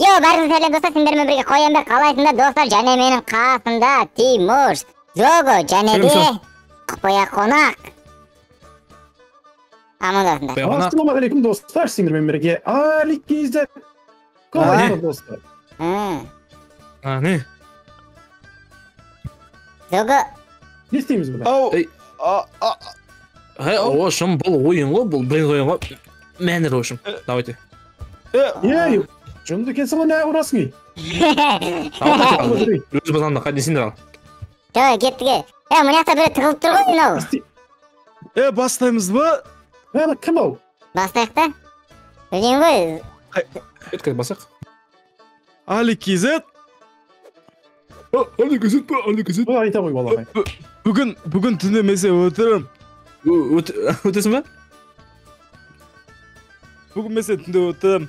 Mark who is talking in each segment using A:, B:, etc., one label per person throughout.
A: Yo, barın sәлем достар, сендермен бірге қояндар қалайсыңдар достар, және менің қасымда Тимур, Зого, және де Құпия қонақ. Амандасыңдар.
B: Ассалаумағалейкум достар, сендермен бірге Алик Кизет. Қалайсыңдар достар?
C: Не?
A: Зого.
B: Не істейміз бұда?
C: Ошым, бұл ойын ғой, бұл бір ойын ғой. Мәнір ошым, давайте.
B: Ей, жынды кенсі ғой не ұрасың ей?
C: Өз базанда қадесіңдер ал.
A: Жоқ, кеттіге. Мұнақта бірі тығылып тұр ғой, мынау.
D: Бастаймыз ба?
B: Кім ол?
A: Бастайық та. Білген ғой.
C: Өткіз басақ.
D: Алик Кизет.
C: Алик Кизет па, Алик Кизет.
B: Айта ғой балағай.
D: Бүгін түнемесе өтірім.
C: Өтесің ба?
D: Бүгін месе түнде өтірім.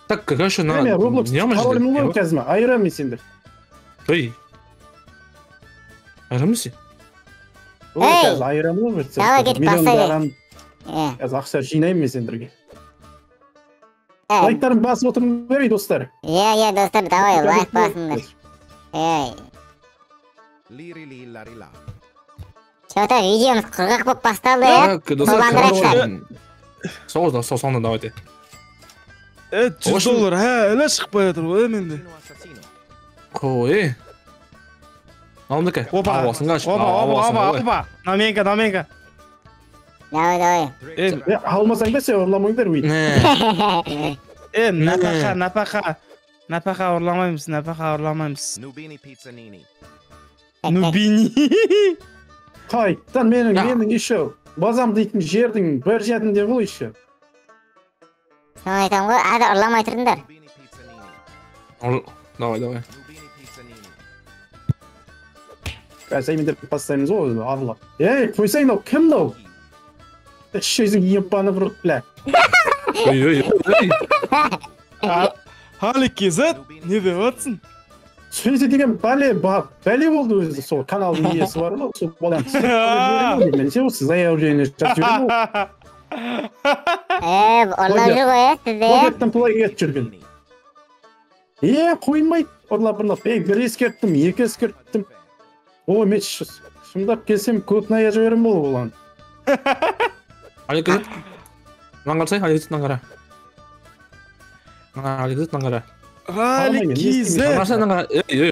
C: Так, конечно, на...
B: Мен Roblox қаролым ғой қазір ма? Айырам мен сендер.
C: Ой. Айырам сен?
B: Қазір айырам ғой.
A: Давай кетіп бастай.
B: Қазір ақша жинаймын мен сендерге. Лайктарын басып отырмын берей достар.
A: Достар, давай, лайк басыңдар. Что-то видеомыз құрғақ болып басталды,
C: Так, достар, соғызда, давайте.
D: $100, әлі шықпай жатыр ғой менде.
C: Қой. Алдыка.
D: Опа. Наменка.
A: Давай.
B: Алмасаң да сен ұрламаңдар өйтіп.
D: Напақа ұрламаймыз.
A: Нубини.
B: Қайтан менің еще базам дейтін жердің бір жерінде ғой еще.
A: Соны айтам ғой, ады ұрламай тұрдыңдар.
C: Давай.
B: Қазір мендер бастаймыз ғой, арлап. Қойсайын ау, кім ау? Шөзің епаны бұрып білә.
D: Алик Кизет, не деп отсың?
B: Сөзі деген бәле болды өзі, сол каналдың иесі бар ғой, сол балам. Мен сен осы заявление жазып жүрген ғой.
A: Ұрлап жүр ғой, сізде.
B: Қойдеттен бұлай кетіп жүрген. Қоймайды, ұрлап. Бір ескерттім, екі ескерттім. Мен шымдап келсем көтін ая жіберім бол болған.
C: Алик Кизет. Нан қарсай, Алик Кизет нан қара. Алик Кизет нан қара.
D: Алик Кизет.
C: Қарсай нан қара.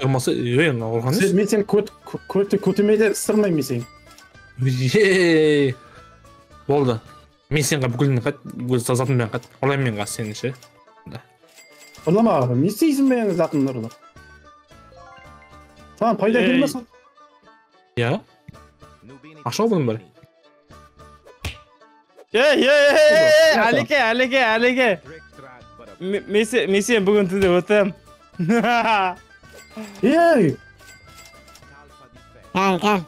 C: Ұмасы, олған еш?
B: Мен сен көтімейді сырмаймын сен.
C: Болды. Мен сенға бүкілін қат, затын мен қат. Олайым мен қас сені ше.
B: Ұрлама, не істейсің мен затын ұрлап? Саған пайда келмесін?
C: Я? Ақша болдың бәрі?
D: Алике. Мен сен бүгін түнде өтем.
A: Кән.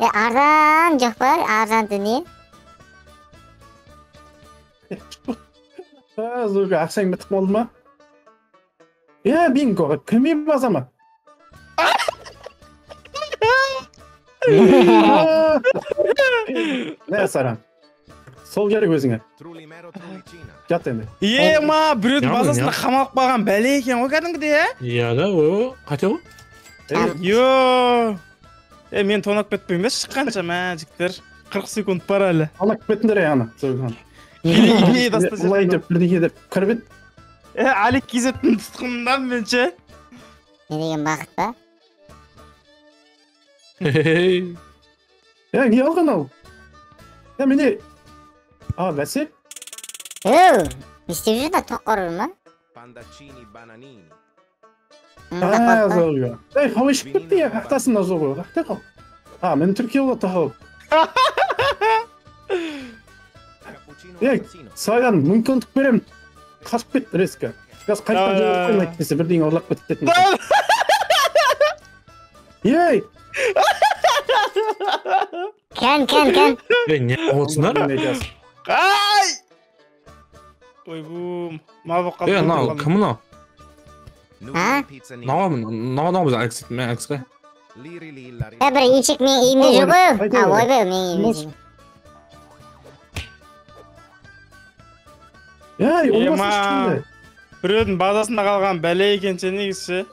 A: Арзан жоқ бар, арзан дүние.
B: Зөгі ақсаң бітіп болды ма? Бинго, кіме базама? Не сарам? Сол керек өзіңе. Жат енді.
D: Біреудің базасында қамалып қалған бәле екен ғой кәдімгідей,
C: да, қате ғой?
D: Мен тонап кетпеймін бе шыққанша жігіттер. 40 секунд бар әлі.
B: Тонап кеттіңдер ана.
D: Бұлай
B: деп бірдеңе деп кіріп еді.
D: Алик Кизеттің тұтқынынан мен ше.
A: Не деген бақыт па?
B: Не алған ау? Мене... бәсе?
A: Не істеп жүр да тоқ ұрыр ма?
B: Зоғы. Хау ішіп кетті қақтасында зоғы. Қақта қау? Мен Түркия олы тағып. Саған мүмкіндік берем. Қашып кет, резкі. Қаз қайттан жауып қоймайды десе бірден ұрлап кететін.
A: Кән.
C: Не олсыңдар?
D: Ойбум. Мабыққа.
C: Кім мұна?
A: Нау
C: біз Алик Кизет, мен Алик Кизет.
A: Бір іншік мен иімде жүр ғой. Ойбай, мен иімде жүр.
B: Ей,
D: Ема.
B: олмасын ешкімді.
D: Біреудің базасында қалған бәле екен ше негізі.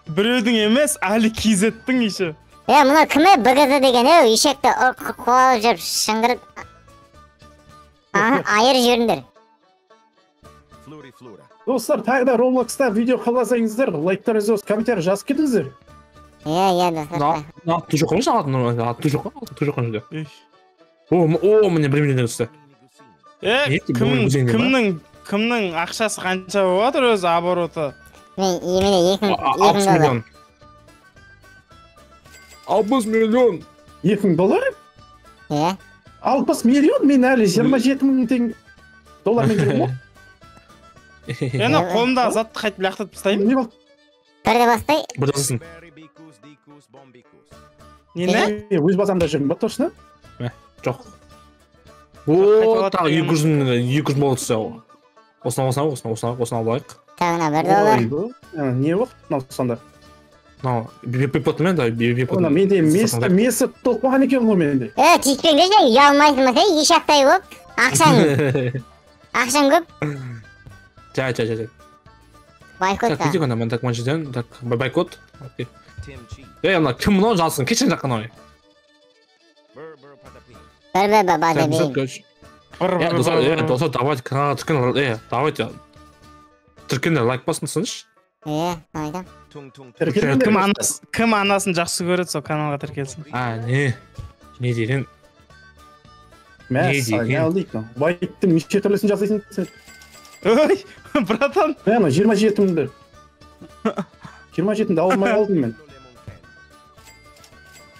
D: Біреудің емес, Али Кизеттің иші.
A: Мына кімі БГЗ деген ешекті қуалып жүріп шыңғырып айыр жүріңдер.
B: Достар, тағы да Roblox'та видео қаласаңыздар, лайктарыңызды осы комментарий жазып кетіңіздер.
A: Достар.
C: Аты жоқ қой, аты жоқ қой жерде. О, міне бір миллион түсті.
D: Кімнің ақшасы қанша болып отыр өзі обороты?
A: Мен еміне
C: 60 миллион. 60 миллион.
B: 2000 доллар? 60 миллион, мен әлі 27 мың теңге доллармен жүрмін ғой.
D: Ені қолымдағы затты қайтып лақтырып тастаймын.
B: Не болды?
A: Бірде бастай.
C: Бір жасасын.
D: Нені?
B: Өз базамда жүрмін ба, точно?
C: Жоқ. О, тағы 200 болып түсті. Осыны алайық.
A: Тағына $1.
B: Не болды? Мынау сонда.
C: Мынау бипотымен да бипотымен.
B: Менде месі толып қалған екен ғой менде.
A: Тиіспеңдер, ұялмайсың ба, ешақтай көп. Ақшаң көп.
C: Жай.
A: Байкот
C: Так, видео мен так мәжеден, так байкот. Ана кім мынау жазсын, кешен жақын ой.
A: Бір бада бейін.
C: Достар, давайте каналға тіркеліңдер. Давайте. Тіркеліңдер, лайк басыңызшы.
A: Айдам.
D: Кім анасын жақсы көреді, сол каналға тіркелсін.
C: Не деген?
B: Мәссаған, не алдық? Байттың неше түрлісін жасайсың сен?
D: Ой, братан.
B: 27-ді. 27-ді алмай алдым мен.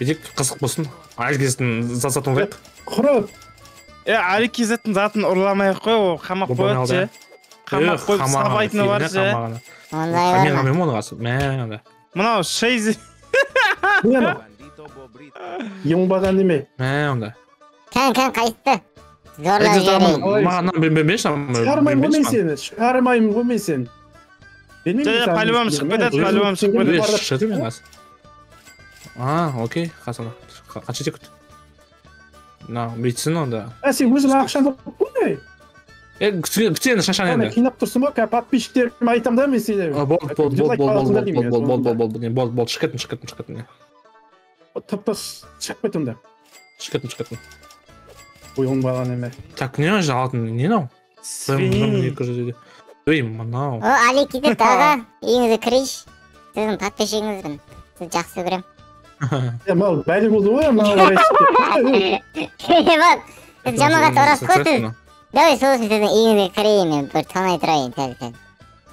C: Бедек қызық болсын. Айлгездің затын ұлайық.
B: Құрып.
D: Али Кизеттің затын ұрламай-ақ қой, ол қамақ қойды же. Қамақ қойып сабайтыны бар же.
C: Мен ғамем оны қасы.
D: Мынау шейзі.
B: Ембаған деме.
C: Онда.
A: Кән қайысты. Зорлау жері.
C: Мағаннан бермеші.
B: Шығармаймын ғой мен сен.
D: Палюбам шығып кетеді.
C: Шыды мен қасы. Окей, қасына. Қанша тек күт. Бейтсін онда.
B: Сен өзің ақшан болып қойдай.
C: Күтені шашан енді.
B: Қинап тұрсың ба, подписчиктеріме айтам да мен сені.
C: Бол, шыққетін.
B: Тып-тыс шығып кетімді.
C: Шыққетін.
B: Ойын балан еме.
C: Так, не же алтын, не нау?
D: Свинин.
C: Ой, мынау.
A: Али Кизет аға, үйіңізді кірейш. Сіздің подписчигіңізбін. Сіз жақсы көрем.
B: Мал бәлі болды ғой, мал райсызды.
A: Сіз жамағат орасы қойсыз. Давай сосын сіздің үйіңізге кірейін, мен бір танай тұрайын, сәл.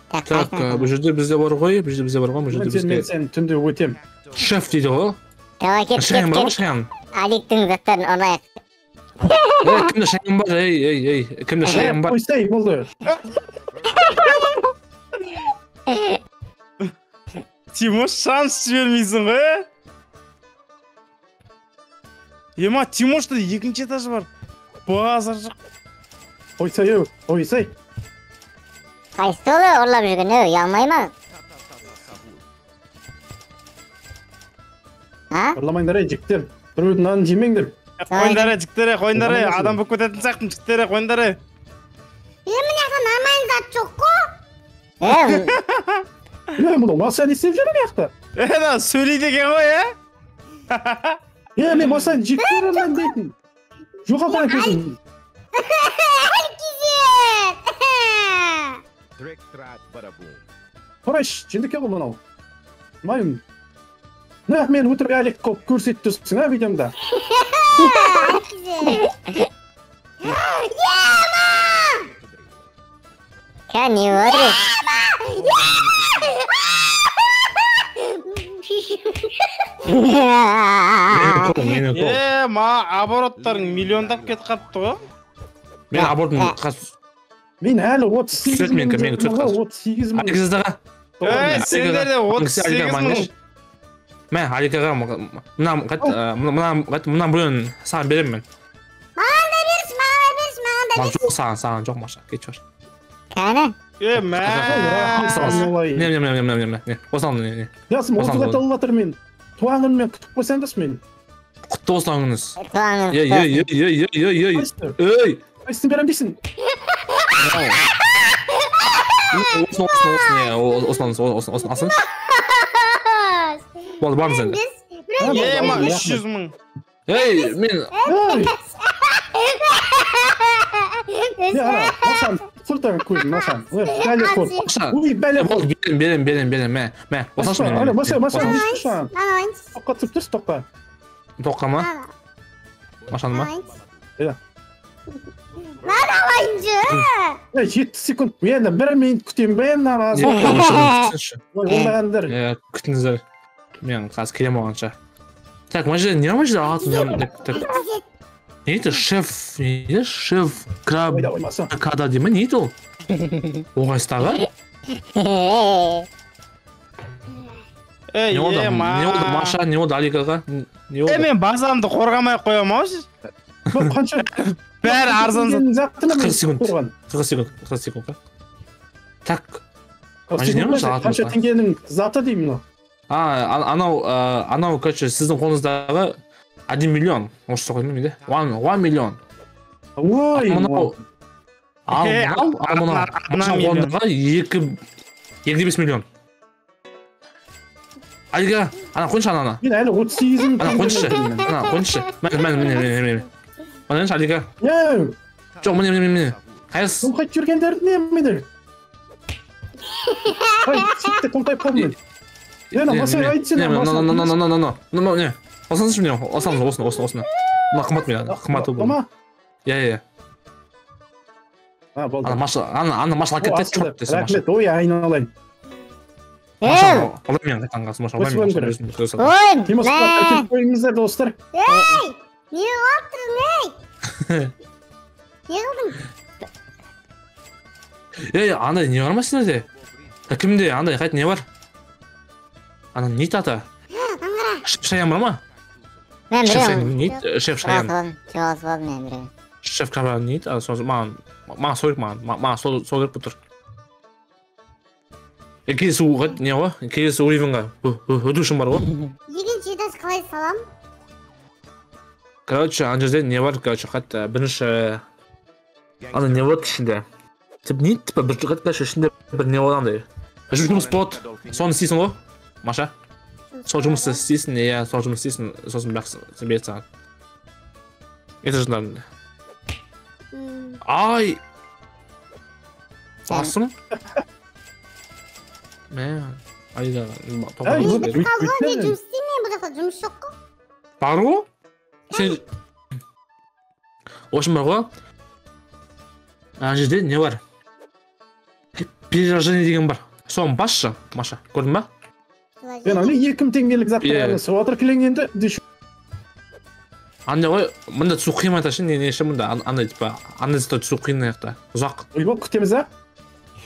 C: Так, бұл жерде бізде бар ғой, бұл жерде
B: Мен сен түнде өтем.
C: Шеф дейді ғой.
A: Давай кет.
C: Шаян.
A: Аликтің заттарын орнайық.
C: Кімді шаян бар, кімді шаян бар.
B: Қойсай, болды.
D: Тимош шанс жібермейсің ғой? Ема, Тимошта екінші этажы бар. Базар жоқ.
B: Ойсай.
A: Қайсы олы орлап жүрген, ұялмай ма?
B: Орламайындар, жіктер. Біреудің нанын жемеңдер.
D: Қойындары, жіктері, қойындары. Адам болып кететін сақтым, жіктері, қойындары.
A: Міне нормально зат жоқ қой?
B: Мұны Масан істеп жүрген яқты.
D: Сөйлейді екен ғой,
B: Мен Масан жіктері дейтін. Жоғалтан көзім. Қарайш, жендік еғыл мұнау. Майым. Мен өтірік әлек қоп көрсетті тұрсың, видеомда.
A: Кән, не өтірік?
D: Ма, обороттарың миллиондап кет қапты ғой?
C: Мен абортын
B: Мен әлі 38 мың.
C: Аликіздаға.
D: Сендерде 38 мың.
C: Мен Аликаға мұнан бөлін саған берем мен.
A: Маған да берсін.
C: Жоқ саған жоқ маша, кет жор.
A: Кәні?
C: Осылан.
B: Ясым, 30 алатыр мен. Туаңын мен күтіп қойсаңдас мен.
C: Құтты болсын аңыңыз.
A: Туаңын
C: Ей,
B: Қайсысын берем дейсің?
C: Осыны алсыншы. Болды, барыңыз енді.
D: Ема 300 мың.
C: Ей, мен...
B: Машан, сұртан көзін, Машан. Бәле қор. Ой, бәле қор.
C: Берем. Мә, осыншы мен.
B: Машан, Машан.
A: Маған
B: Тоққа түсіп тұршы, тоққа.
C: Тоққа ма? Машан ма?
A: ойыншы.
B: 7 секунд. Мен бір минут күтем, мен наразы. Ондағандар.
C: Күтіңіздер. Мен қазір келем оғанша. Так, мына жерде не бар жерде атын? Не еді? Шеф краб када дей ма? Не еді ол? Оғайсытағы?
D: Ей,
C: Не oldu Маша, не oldu Аликаға? Не oldu?
D: Мен базамды қорғамай қоям ау.
B: Қанша?
D: Бәрі арзан зат.
C: 40 секунд. Так.
B: Қанша теңгенің заты деймін ол?
C: Анау, короче, сіздің қолыңыздағы 1 миллион. Орысша қоймын менде. 1 миллион.
B: Ой,
C: мынау қолындағы 2,5 миллион. Алига, ана қойыншы ананы.
B: Мен әлі 38-ін...
C: Ана қойыншы. Міне. Қойыншы Алига. Жоқ, міне. Қайыз?
B: Тоңқайып жүргендерді не мені? Ай, сөйтті тоңқайып қалдым мен. Масай айтсын.
C: Не. Осыншы міне, осыны. Мына қымбат мен, қымбаты бұл.
B: Ома?
C: Иә.
B: Болды.
C: Ана машалап кетті, чоп десе Маша.
B: Рахмет, ой, айналайын.
C: Маша, олай мен қайтқан қасы, Маша, олай мен.
A: Ой,
B: Тимос, әкеліп қойыңыздар, достар.
A: не қылаптырың, не қылдың?
C: Андай не бар ма сіздерде? Кімде, андай қайт не бар? Ана не аты? Шеф Шаян бар ма?
A: Мен
C: Шеф Шаян.
A: Жоғалсы болды мен біреу.
C: Шеф Шаян не еді? Маған сол керек, маған сол керек бұтыр. Келесі не ғой? Келесі уровенға өтушім бар ғой?
A: Екінші етасы қалай салам?
C: Короче, ана жерде не бар? Короче, қайт бірінші... Ана не болады ішінде? Не еді? Қайт ішінде бір не болады андай. Жұмыс болады. Соны істейсің ғой, Маша? Сол жұмысты істейсің, сол жұмысты істейсің, сосын бәксің береді саған. Етажындарында. Ай! Басым? Мен, айда,
A: Қалған не жұмыс істеймін, бұл жақта жұмыс жоқ қой.
C: Бар ғой? Сен... Ошын бар ғой? Ана жерде не бар? Перерождение деген бар. Соны басшы, Маша, көрдің ба?
B: Мен ана 2000 теңгелік заттараны суатыр кілеңенді дүйші.
C: Андай ғой, мұнда түсу қиын айташы, не ше мұнда, андай типа, андай заттар түсу қиын аяқта, ұзақ.
B: Ойбол, күтеміз, а?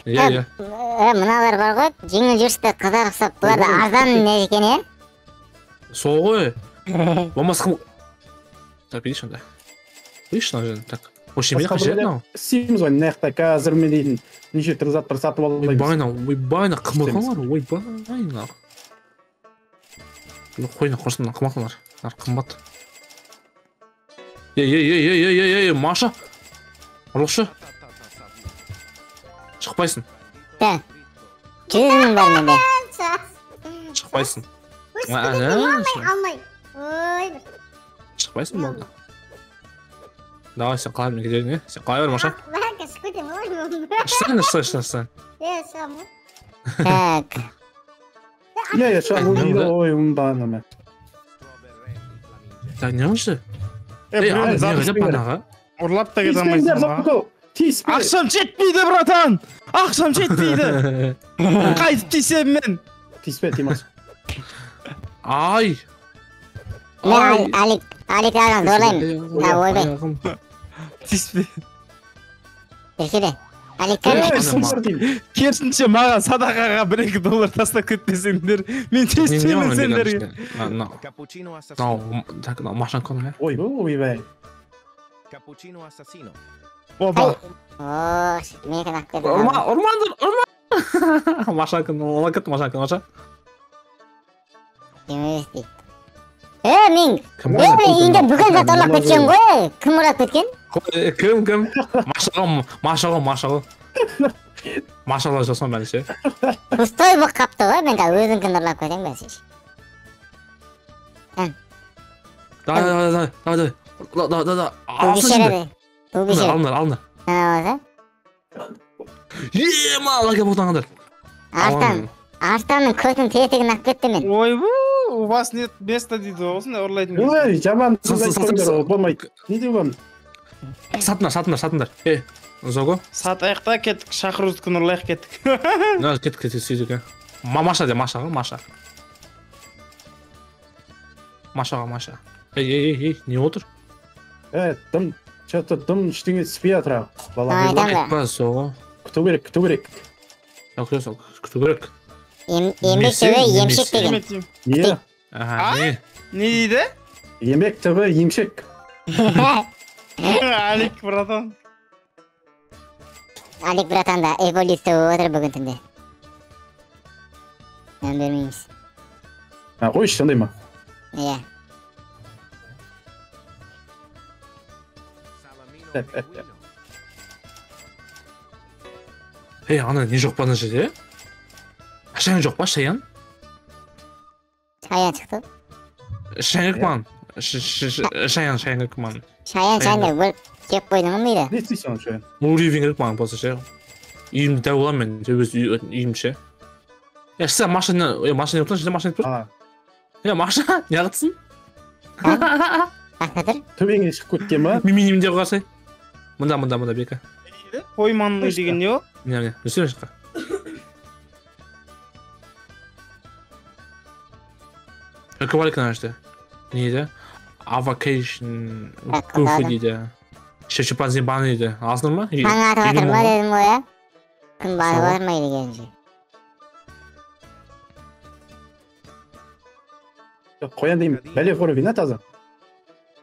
C: Иә.
A: Мыналар бар ғой, жеңіл жүрісті қыздар ұқсап, бұлар да арзан не екен,
C: Сол ғой. Болмасы қым... Так, видишь, онда. Видишь, ана жерін, так. Вообще, мен қажет мынау.
B: Істейміз ғой, наяқта қазір мен дейтін неше түрлі заттар сатып алып
C: Ойбайна, қымылғанлар, ойбайна. Қойна, қорсына, қымылғанлар. Қымбат. Маша. Ұрлықшы. Шықпайсың.
A: Да. 100 мың бар менде.
C: Шықпайсың.
A: Алмай. Ой.
C: Шықпайсың болды. Давай, сен қалай мен кедердің, Сен қалай бар, Маша?
A: Бәкі шықпайтын олай.
C: Шықсан.
A: Шығам. Так.
B: шығам, ой, ұмданы мен.
C: Так, не қылшы?
D: Ұрлап та кете алмайсың. Ақшам жетпейді, братан! Ақшам жетпейді! Қайтып тисем мен!
B: Тиспе, Тимас.
C: Ай!
A: Мен Алик ағын зорлаймын. Ойбай.
D: Тиспе.
A: Еркеде. Алик кәмі.
D: Керісінше маған садақаға $1-2 тастап кетпесеңдер, мен теспеймін сендерге.
C: Так, машан көні,
B: Ойбай.
D: Оба.
A: Менікі нақ көрді.
C: Ұрмандыр! Машан көні, ола кетті машан көні, Маша.
A: Демес дейді. Мен! Енді бүкіл зат ұрлап кеткен ғой. Кім ұрлап кеткен?
C: Кім? Машалла жасам бәлі ше.
A: Пустой болып қапты ғой, мен қазір өзіңкін ұрлап кетем бәсеш.
C: Давай.
A: Бұл кешереді.
C: Алыңдар.
A: Ана
C: Ема, лаке бұқтаңыздар.
A: Арстанның көтін тетігін ақ кетті мен.
D: Ойбу, у вас нет места дейді осындай ұрлайтын.
B: Ой, жаман болмайды. Не деп вам?
C: Сатыңдар. Зого?
D: Сатайық та кеттік, шақырудікін ұрлайық кеттік.
C: Кеттік сөйдік. Машаға. Маша. Ей, не отыр?
B: Что-то дым ештеңе түспей жатыр.
A: Айтамын.
C: Соғы.
B: Күту керек.
C: Күту керек.
A: Еңбек түбі емшек деген.
B: Не?
C: Не?
D: Не дейді?
B: Емек түбі емшек.
D: Алик, братан.
A: Алик братан да эволюция болып отыр бүгін түнде. Мән бермейміз.
B: Қойшы, сондай ма?
A: Иә.
C: Ей, ана не жоқ па ана жерде? Шаян жоқ па, Шаян?
A: Шаян шықты.
C: Шаян кіман? Шаян кіман?
A: Шаян да бөліп кеп қойдың ұмдайды.
B: Не істейсің Шаян?
C: Уровень керек маған болса ше. Үйімді дәу оламын мен, өз үйім ше. Сен машина ептің жерде машина еп тұр? Маша, не ағытсың?
A: Ақтатыр?
B: Төбеңе шығып кеткен ма?
C: Миминім де қарсай. Мұнда, бека.
D: Қойманның деген не о?
C: Не, өсірен шыққа. Өківалік нәжді. Не еді? Avocation Goofy дейді. Шешіпазин баны дейді. Алсың ма?
A: Таң атып атыр ма дедім ғой, ә? Күн батып атыр ма дегенше.
B: Қоян деймін, бәле қоры вина таза.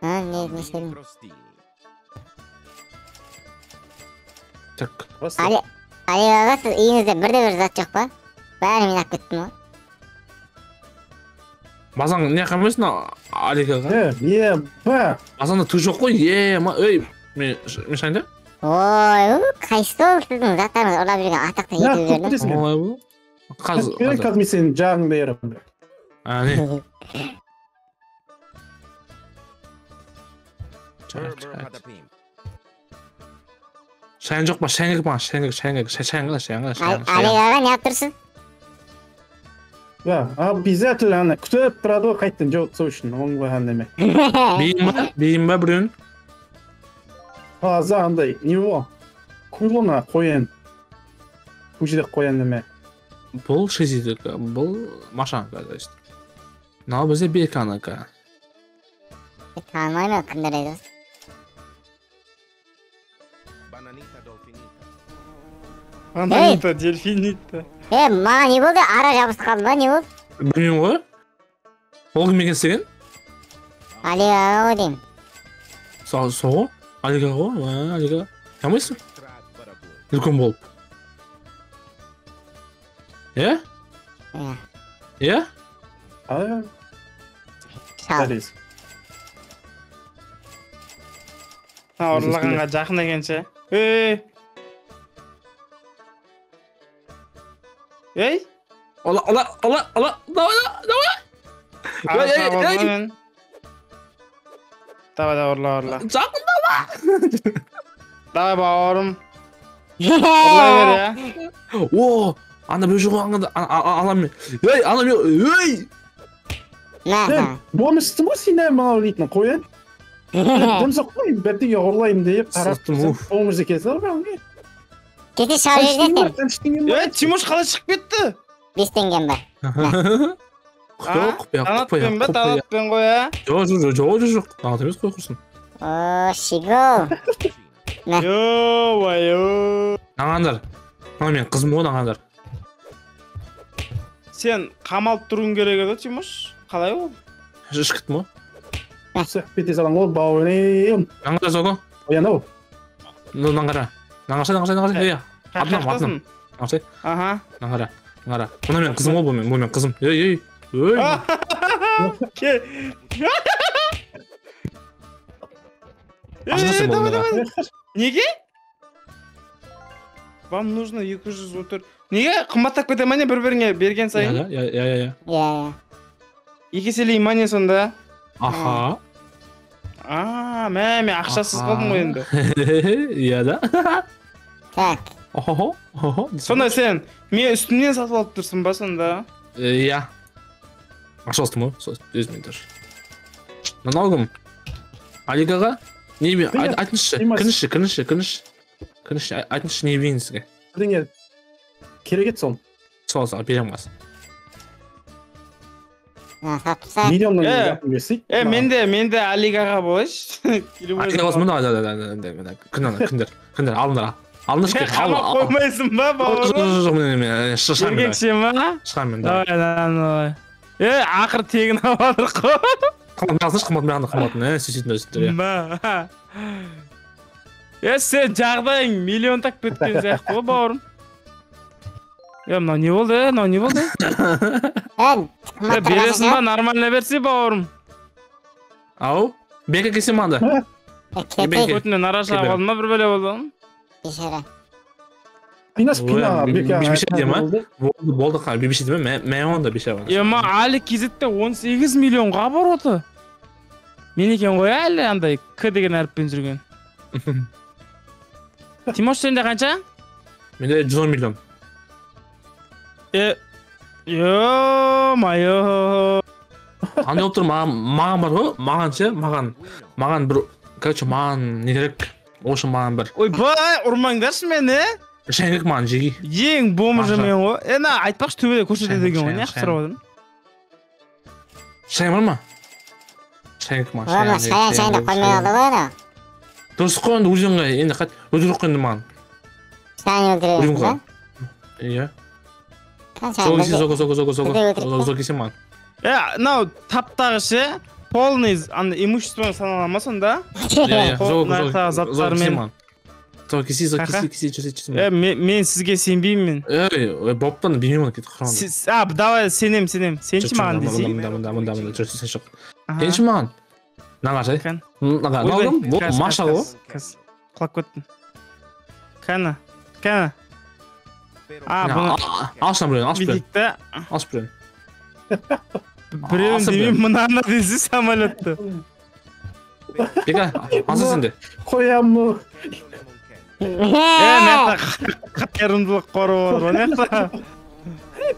A: Не істедім?
C: Так.
A: Али аға, сіз үйіңізде бірде-бір зат жоқ па? Бәрі мен ақ кеттім ғой.
C: Базаң не қамайсың Алик аға?
B: Ба.
C: Базаңда түк жоқ қой, өй, мен шайында?
A: Ой, қайсы ол сіздің заттарыңыз ұрлап жүрген атақты етіп жүрдім.
C: Олай бұл?
B: Қазір мен сенің жағыңда ерім.
C: Не? Шайын жоқ па? Шайын
A: Алик аға, не ап тұрсыз?
B: Обязательно күтіп тұрады ғой қайттан жоқ сол үшін оңбаған деме.
C: Бейін ба біреуін?
B: Таза андай, не ол? Күліна қоян. Көшеде қоян деме.
C: Бұл шезидік, бұл машанка. Мынау бізде беканыка.
A: Танымаймын кімдер еді?
D: Бананита, дельфинита.
A: Маған не болды? Ара жабысып қалды ба? Не болды?
C: Білмеймін ғой? Ол кім екен істеген?
A: Алик аға ғой деймін.
C: Соғы? Алик аға ғой? Алик аға. Ямайсың? Үлкен болып. Е? Е?
A: Шал.
D: Ұрлағанға жақын екенше. Ей?
C: Ола,
D: Давай, орла.
C: Жақында ба?
D: Давай, бауырым. Орлай бер, я.
C: О, ана бір жоғы аламын. Ей, анам, ей!
B: Болмыстың ғой сен мынау дейтін қоян. Дымсық қой, бірдеңе ұрлайым деп қараттым. Болмыз екенсің ғой.
A: Кете шауып жүрден.
D: Тимош қалай шығып кетті?
A: 5 теңгем бар.
D: Танатпен бе, танатпен қой, ә?
C: Жоқ. Танат емес қой құрсын.
A: О, шиго.
D: Йо.
C: Нағандар. Мен қызым ғой нағандар.
D: Сен қамалып тұруын керек еді, Тимош? Қалай ол?
C: Шықыттым ғой.
B: Сәк бете салаң ол бауырым.
C: Нағандар соғы?
B: Оян ау.
C: Нағандар. Нағандар. Атынан. Нағандар. Нағара. Бұна мен қызым ғой, бұл мен қызым. Ей. Ашынасың
D: давай,
C: болмайға.
D: давай. Неге? Вам нужно 234. Неге қымбаттап кете ма не бір-біріңе берген сайын?
C: Я.
A: Иә.
D: Екі еселей ма не сонда?
C: Аха.
D: Мен ақшасыз қалдым ғой енді.
C: Иә да.
A: Так.
C: Охо.
D: Сонда сен мен үстімнен сатып алып тұрсың ба сонда?
C: Иә. Ақша алыстым ғой, өзімен тұр. Налогым. Алигаға не берейін? Айтыңызшы, кіріңізші, айтыңызшы не берейін сізге?
B: Бірдеңе керек еді сол.
C: Сол беремін қазір.
A: Сатса.
B: Миллионның жақын берсей.
D: Менде Алигаға болайшы.
C: Алигаға болсын да, күндер, алыңдар. Алыңдар
D: Қамап қоймайсың ба бауырым? Ергекше ма?
C: Шығамын.
D: Давай. Ақыр тегін алып қой.
C: Қыматын, сөйтін.
D: Сен жағдайың миллион так біткен сияқты ғой бауырым. Мынау не болды? Бересің ба, нормально берсе бауырым.
C: Ау, бекі кесем анда.
D: Көтіне нараша қалдым ба, бір бәле болды?
A: Кешері.
C: Бибише деме? Болды қа, бибише деме? Мен онда бише бар.
D: Ема әлі кезетте 18 миллионға бар оты. Мен екен ғой әлі андай К деген әріппен жүрген. Тимош сенде қанша?
C: Менде 110 миллион.
D: Ё-майо.
C: Андай болып тұр, маған бар ғой, маған бір, короче, маған не керек, ошы маған бір.
D: Ойбай, ұрмаңдаршы мені.
C: Шәңгік маған жеги.
D: Ең бомжы мен ғой. Айтпақшы төбеде көрсетеді деген ғой, не қысырап отырмын?
C: Шәң бар ма? Шәңгік маған.
A: Ома, шаян қоймай алды ғой ана.
C: Дұрыс қой, енді өзіңге, енді қат, өлтіріп қойынды маған.
A: Шаян өлтіріп
C: қой. Иә. Зо кесем маған.
D: Нау таптағы ше, полный имуществоны санала ма сонда?
C: Зо кесе.
D: Мен сізге сенбеймін мен.
C: Боптан білмеймін оны кетіп қырған.
D: Давай сенем. Сенші маған десей.
C: Мұнда, жүрсен жоқ. Сенші маған. Наға жай. Наға, налым, бұл маша ғой.
D: Құлап көттім. Кәні.
C: Алшына біреуін.
D: Біреуін демейм мұнарына десі самолетті.
C: Бека, алса сенде.
B: Қоямы.
D: Мәқта қатерімділік қоры olur ғой, мәқта.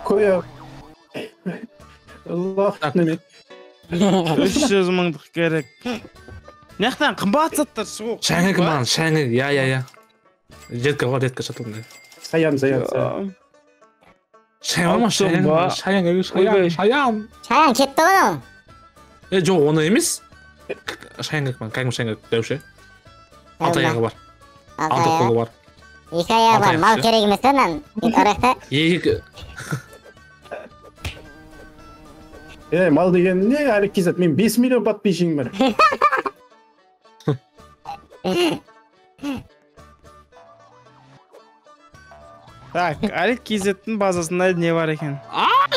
B: Қоям. Allah неме.
D: 300 мыңдық керек. Мәқтан қымбат заттар шығу.
C: Шәңгік маған, шәңгік, я. Жеткі ғой, жеткі шатылды.
B: Саян.
C: Шаян.
A: Шаян кетті ғой ол.
C: Жоқ, оны емес. Шаян маған, кәдімгі шаян дәуші. Алты аяғы бар. Алты қолы бар.
A: Екі аяғы бар, мал керек емес онан. Орақта.
B: Мал деген не? Әлі кезет, мен 5 миллион подписчигім бар.
D: Так, Алик Кизеттің базасында не бар екен?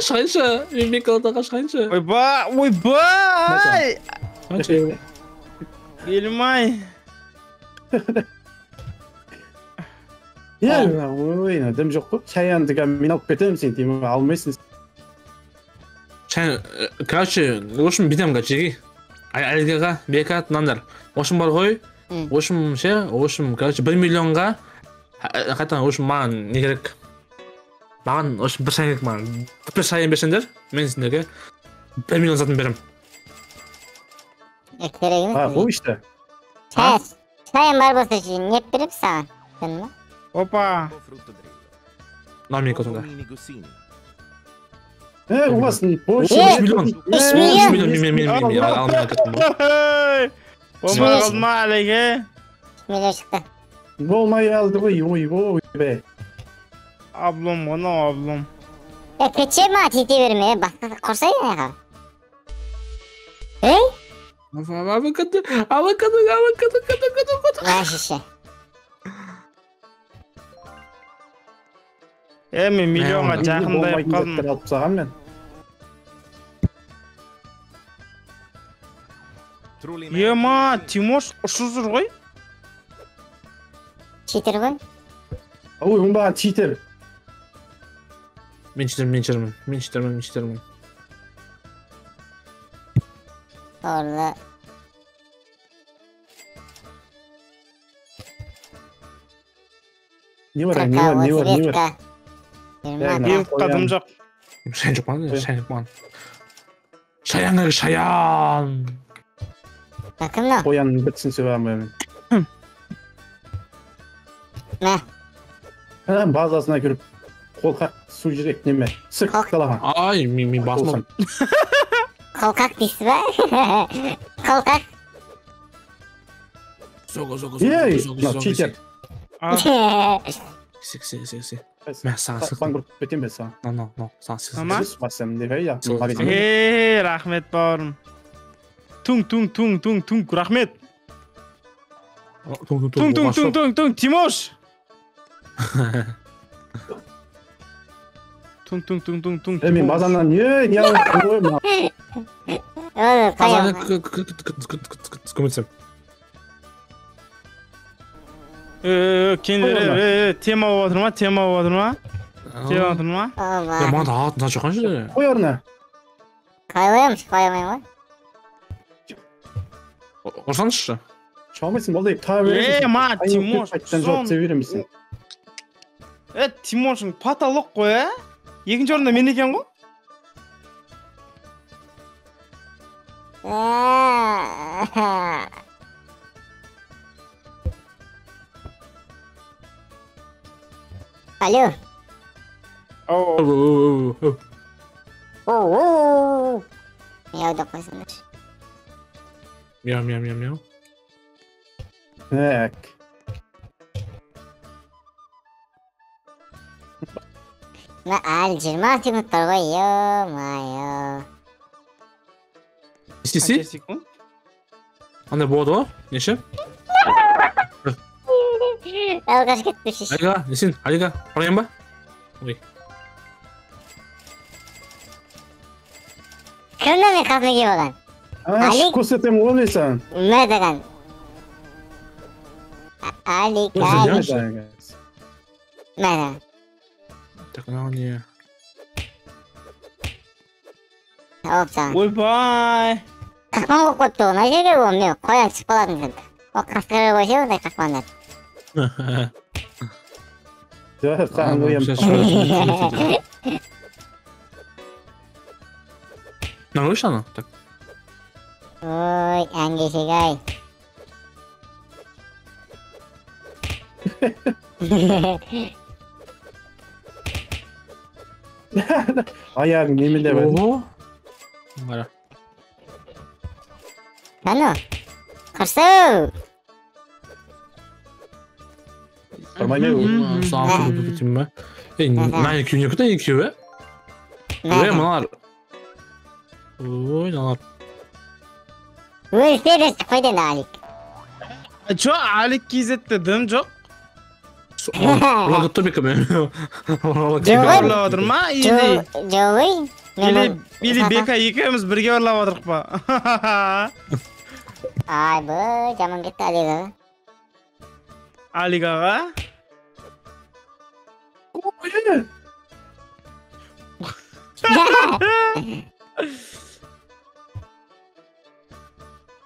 C: Шығайыншы, мен Бекалатаға шығайыншы.
D: Ойбай! Елмай.
B: Дым жоқ қой. Шаяндыға мен алып кетемін, сен деймін, алмайсың.
C: Короче, ошым битемға жеги. Алигаға, Бекат, нандар. Ошым бар ғой. Ошым, короче, 1 миллионға қайтан ошым маған не керек? Маған ошым бір шайын керек маған. Бір шайын берсеңдер, мен сендерге 1 миллион затын берем.
A: Керек емес.
B: Бұл ішті.
A: Шайын бар болса не беріп саған?
D: Опа.
C: Нами көтіңді.
B: У вас больше
C: 3 миллион.
A: 3 миллион.
C: Мен алмай кеттім.
D: Болмай қалды ма, Алиге?
A: 3 миллион шықты.
B: Болмай алды ғой, ой бе.
D: Аблом, оны аблом.
A: Кетше ма, тете берме, басқа қорсайды неға?
C: Авокадо.
A: Лашышы.
D: Мен миллионға жақындайып қалдым.
B: Алып саған мен.
D: Ема, Тимош ұшып жүр ғой?
A: Cheater ғой.
B: Ой, он баған читер.
C: Мен читермін.
A: Orada.
B: Не бар,
A: 40,
B: не бар.
A: 35К.
B: Яғни.
D: Қадым жоқ.
C: Шаян.
A: Кім мынау?
B: Қоянның бітсін сөбәмін.
A: Мә,
B: Базасына кіріп, қолқақ су жүрек неме. Сырқ қалаған.
C: Ай, мен басым.
A: қолқақ дейсіз ба? Қолқақ.
B: Ей, мынау читер.
C: Секси. Мә, саған
B: Сақпан көріп бітем бе саған?
C: No, саған секси.
D: Ама?
B: Басам деп я.
D: Рахмет бауырым. Тун, рахмет. Тун, Тимош. Тун.
B: Мен базаннан не алып мынау.
A: Ой, қайым.
C: Көмітсем.
D: Кендері, тема болып отыр ма?
A: Оба.
C: Я маңда алтын шоқан жүрді.
B: Қой орнына.
A: Қоймаймын ғой.
C: Ұрсаңызшы.
B: Çalmışsın vallahi ta verirsin.
D: Ma,
B: Ay,
D: Timoş.
B: Hakikaten çok severim misin?
D: Тимошың паталық қой, ә? Екінші орында мен екен ғой?
A: Alo. Miyavda koysunlar.
C: Miyav.
B: Evet.
A: Mə əl 20 minutlar qoy, yo.
C: İstisi? Anda bu o? Neşe?
A: Alqaş getmiş iş.
C: Aliga, nesin? Aliga, oraya mı? Oy.
A: Kimdə mi qapını gibi olan? Ali.
B: Şu kosetem olaysan.
A: Mə degan. Ali. Mə.
C: Так, не.
A: Opsa.
D: Ойбай.
A: Қақпан қойыпты, ona жерге ол мен қоян шығып қалатын сен. Ол қасқыры қойса ондай қақпандар.
B: Ya sen uyum.
C: Ne oluyor sana? Tak.
A: Ой, әңгешек ай.
B: Ayağın yeminle ver.
C: Oho. Bana.
A: Lan o. Қырсау.
B: Нормально.
C: Sağ ol bütün mü? Ne künyakta yıkıyor be? Buraya mı var? Oy lan.
A: Ой, сервис қойды енді Алик.
D: Чо, Алик кезетті дым жоқ?
C: Ulan gıttı bir kime.
D: Ұрлап отыр ма?
A: Жоғый.
D: Или Бека екеуміз бірге ұрлап отырық па?
A: Ай, бұл жаман кетті Алиға.
D: Алик аға?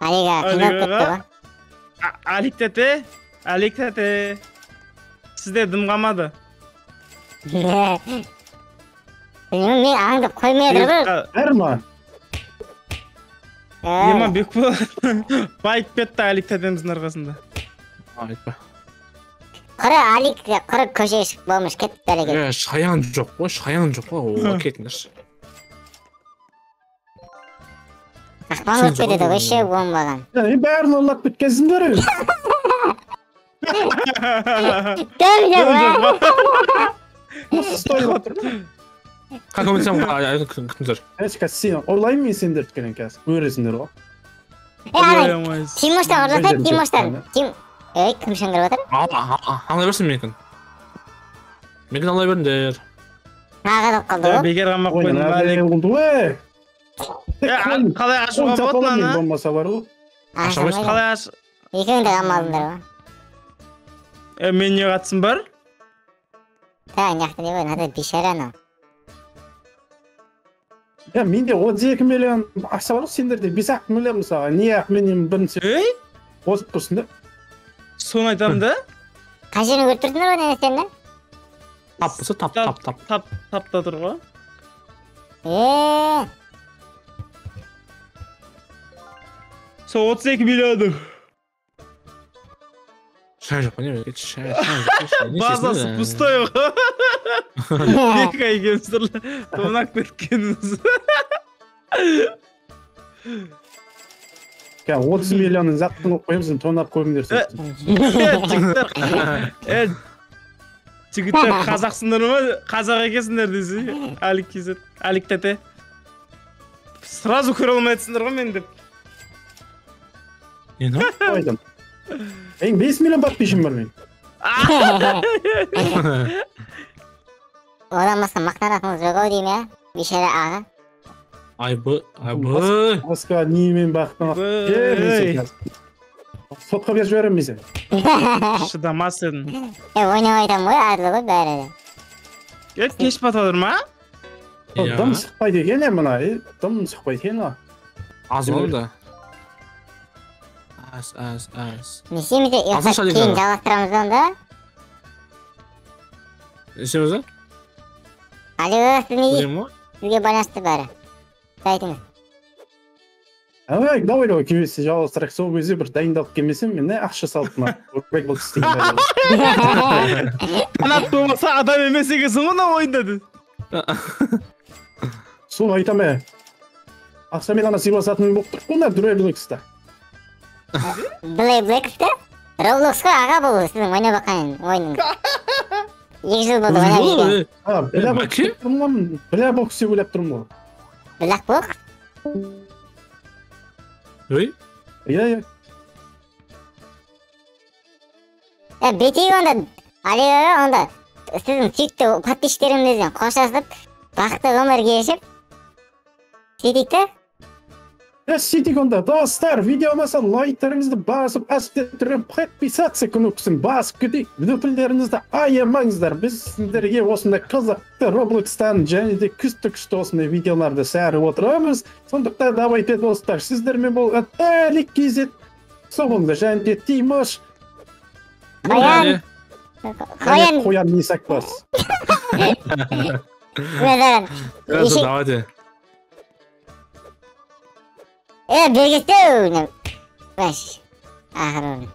A: Алиға, қинап кетті ғой.
D: Алик тәте. Сізде дым қалмады.
A: Білмеймін, мен аңдып қоймай отыр ғой.
B: Erma.
D: Ема Бекбол байып кетті Алик тәтеміздің арқасында.
C: Айтпа.
A: Құры Алик, құры көшеге шығып болмыш, кетті әрекет.
C: Şayan жоқ қой, шаян жоқ қой. О, кетіңдер.
A: Қақпан өтпеді де өше оңбаған.
B: Bärini Allah'k bitkesinler.
A: Дәмде ба?
B: Stoy otur.
C: Kanka ben sen kıtındır.
B: Hiç kaçsın. Olay mı sendir tükenen kas? Öğresinler o.
A: Ай, Тимоштан ұрлатады, Тимоштан. Ей, кім шыңғырып отыр?
C: Anlay versin Mekin. Mekin anlay verindер.
A: Тағы қалды ғой.
D: Бекер қалмақ
B: Oynan
D: қойдым
B: abi
D: Алик.
B: oldu ve.
D: Қалай ашуға болады ана?
B: Olmasa var o.
A: Ашамай.
D: Қалай аш...
A: Екеуің де қалмадыңдар ғой.
D: Menga katısın var.
A: Tamam yakta ne var? Hadi bir şey lan o.
B: Ya mende 32 milyon aksa var, senderde 5 milyon mesela. Niye benim birinci
D: Ey?
B: bozuk dursun da?
D: Son aytam da.
A: Kaçını götürdüler o nene senden?
C: Tap mısın? Tap.
D: Tapta durma. Son 32 milyondur.
C: Şey Japonya geç şey.
D: Bazası pusta yok. Bir kay gösterler. Tonak betkeniz.
B: Ya 30 milyonun zaten koyamsın, tonlap koyayım dersin.
D: Жігіттер қазақсыңдар ма қазақ екенсіңдер десе алик кезет алик тәте сразу көре алмайтсыңдар ғой мен деп
C: Ne?
B: Koydum. Benim 5 milyon batmışım var benim.
A: Olamazsa maqtanatımız yok o diyeyim ya. Bir şeyler ağa.
C: Ay bu.
B: Oscar nimen baktım. Gel. Sotqa berip жиберем мен сени.
D: шыдамасын
A: Oynamайдан ғой адылы ғой бәрі де.
D: кеш баталыр ма
B: Dым sıkpaydı ekan ya buna. Dım sıkpaydı ekan ha.
C: Az oldu da. Az.
A: Не істейміз де
C: Азын шалик
A: кейін
C: жағы.
A: жалғастырамыз онда.
C: Ne istiyorsun?
A: Алло,
C: Bulayım mı?
A: сізге байланысты бәрі. Айтыңыз.
B: Давай, давай келесі жалғастырайық. Сол кезде бір дайындалып келмесем, мен ақша салып мына өрбек болып істеймін.
D: қанат болмаса адам емес екенсің ғой мына ойында деді
B: Сол айтам ақшамен ана сыйласатын болып тұр ғой мына Roblox'та.
A: Black'та Roblox'қа аға болу сіздің ойнап баққан ойыныңыз. 2 жыл болды ойнап жүрген.
B: Blackbox деп ойлап тұрмын ғой.
A: Blackbox?
C: Oui.
B: Иә.
A: Бетейік онда. Алло, онда сіздің сүйікті подписчиктеріңізбен қоштасып, бақытты өмір кешіп сөйтейік та?
B: Сөйтейік онда. Достар, видеомаса лайктарыңызды басып, әсіптерін подписаться кнопкасын басып кетейік. Видеоплеріңізді аямаңыздар. Біз сіздерге осындай қызықты Roblox'тан және де күшті осындай видеоларды сәріп отырамыз. Сондықтан давайте достар, сіздермен болған Алик KZ, соңында және де Тимош. Қоян не сақпас.
C: Давайте.
A: Бергістеу! Бәш. Ақыры.